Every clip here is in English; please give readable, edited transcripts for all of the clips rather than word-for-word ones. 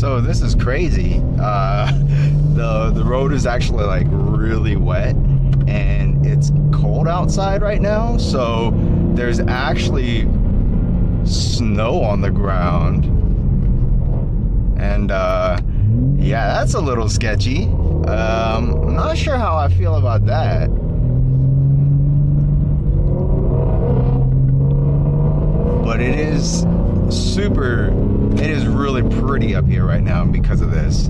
So this is crazy. The road is actually like really wet, and it's cold outside right now. So there's actually snow on the ground, and yeah, that's a little sketchy. I'm not sure how I feel about that. But it is really pretty up here right now because of this.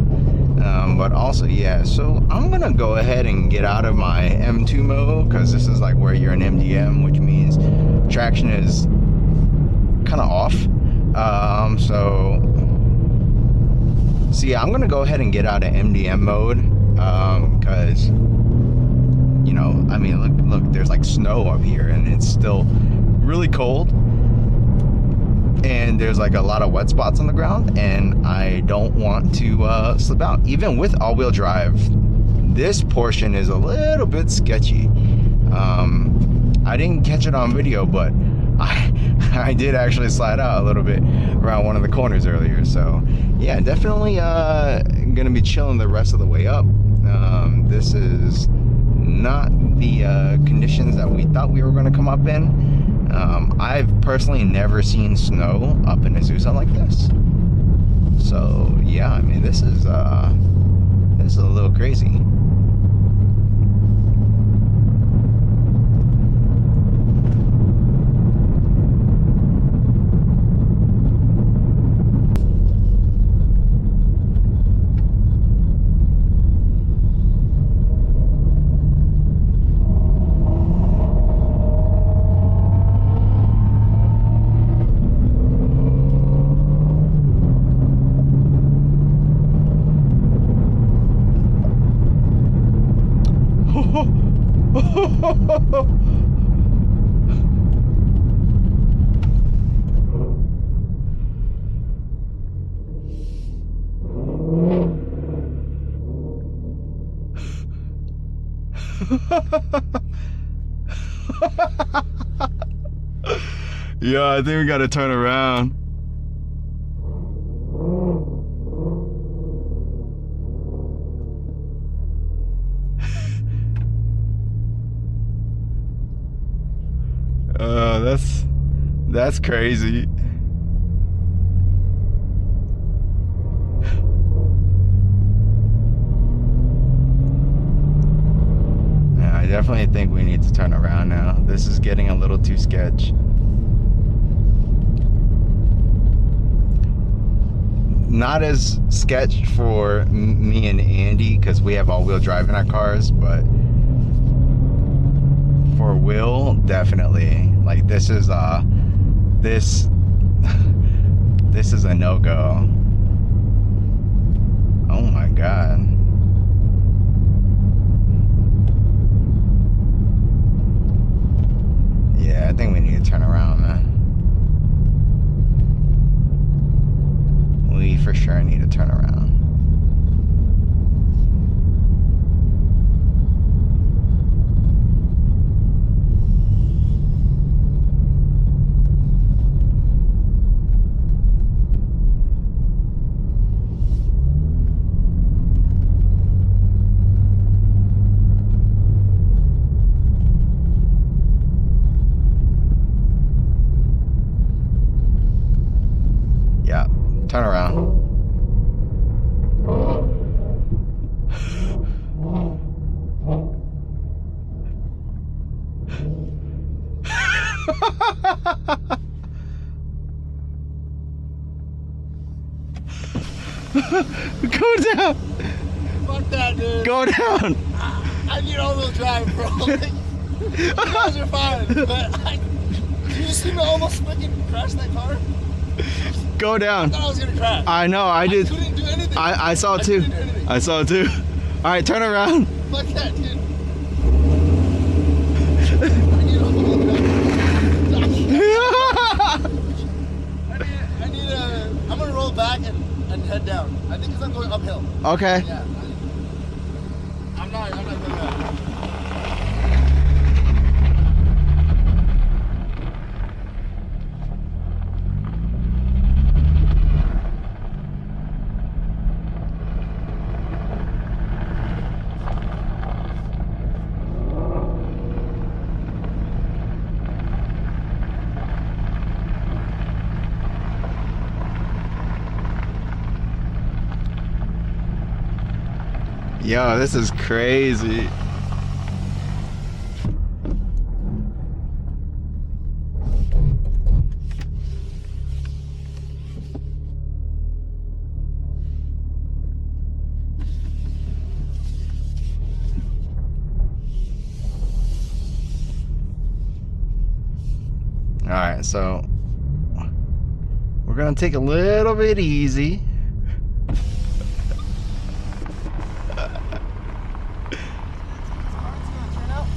But also, yeah, so I'm gonna go ahead and get out of my M2 mode, because this is like where you're in MDM, which means traction is kind of off. So yeah, I'm gonna go ahead and get out of MDM mode, because you know, I mean, look, there's like snow up here, and it's still really cold, and there's like a lot of wet spots on the ground, and I don't want to slip out. Even with all-wheel drive, this portion is a little bit sketchy. I didn't catch it on video, but I did actually slide out a little bit around one of the corners earlier. So yeah, definitely gonna be chilling the rest of the way up. This is not the conditions that we thought we were going to come up in. I've personally never seen snow up in Asuza like this. So yeah, I mean, this is a little crazy. Yeah, I think we gotta turn around. That's crazy. Yeah, I definitely think we need to turn around now. This is getting a little too sketch. Not as sketch for me and Andy, because we have all-wheel drive in our cars, but for Will, definitely. Like, this is this is a no-go. Oh my god. Yeah, I think we need to turn around, man. We for sure need to turn around. Yeah, turn around. Go down. Fuck that, dude. Go down. I need all-wheel drive, bro. You guys are fine, but you just see me almost fucking crash that car? Go down. I thought I was gonna crash. I know, I did. Couldn't do anything. I saw it too. I saw it too. All right, turn around. Fuck that, dude. I need all-wheel drive. I'm gonna roll back and head down. I think because I'm going uphill. Okay. Yeah. I'm not going back. Yo, this is crazy. All right, so we're gonna take a little bit easy.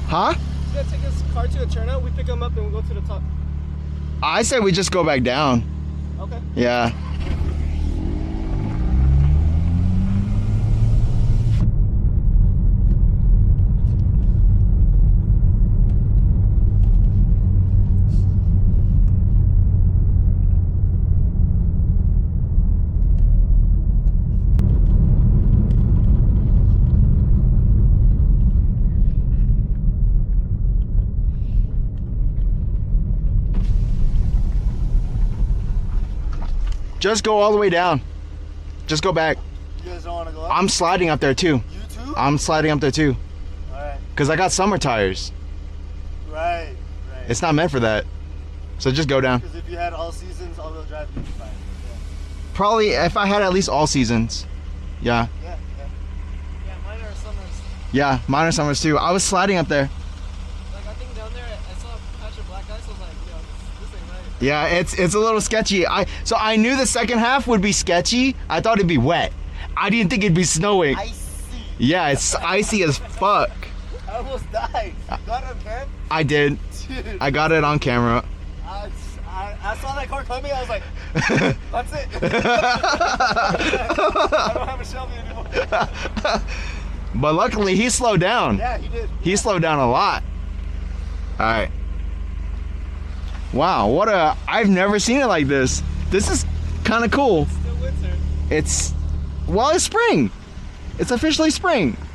Huh? He's gonna take his car to a turnout. We pick him up and we go to the top. I said we just go back down. Okay. Yeah. Just go all the way down. Just go back. You guys don't want to go up? I'm sliding up there too. You too? I'm sliding up there too. Alright. Cause I got summer tires. Right. It's not meant for that. So just go down. Because if you had all seasons, all-wheel drive, you'd be fine. Probably if I had at least all seasons. Yeah. Yeah, mine are summers. Yeah, mine are summers too. I was sliding up there. Like, I think down there, I saw a patch of black ice. I was like, yo, this ain't right. Yeah, it's a little sketchy. So I knew the second half would be sketchy. I thought it'd be wet. I didn't think it'd be snowing. Icy. Yeah, it's icy as fuck. I almost died. You got it on cam? I did. Dude. I got it on camera. I saw that car coming. I was like, that's it. I don't have a Shelby anymore. But luckily he slowed down. Yeah, he did. He slowed down a lot. All right. Wow, I've never seen it like this. This is kind of cool. Still winter. It's spring. It's officially spring.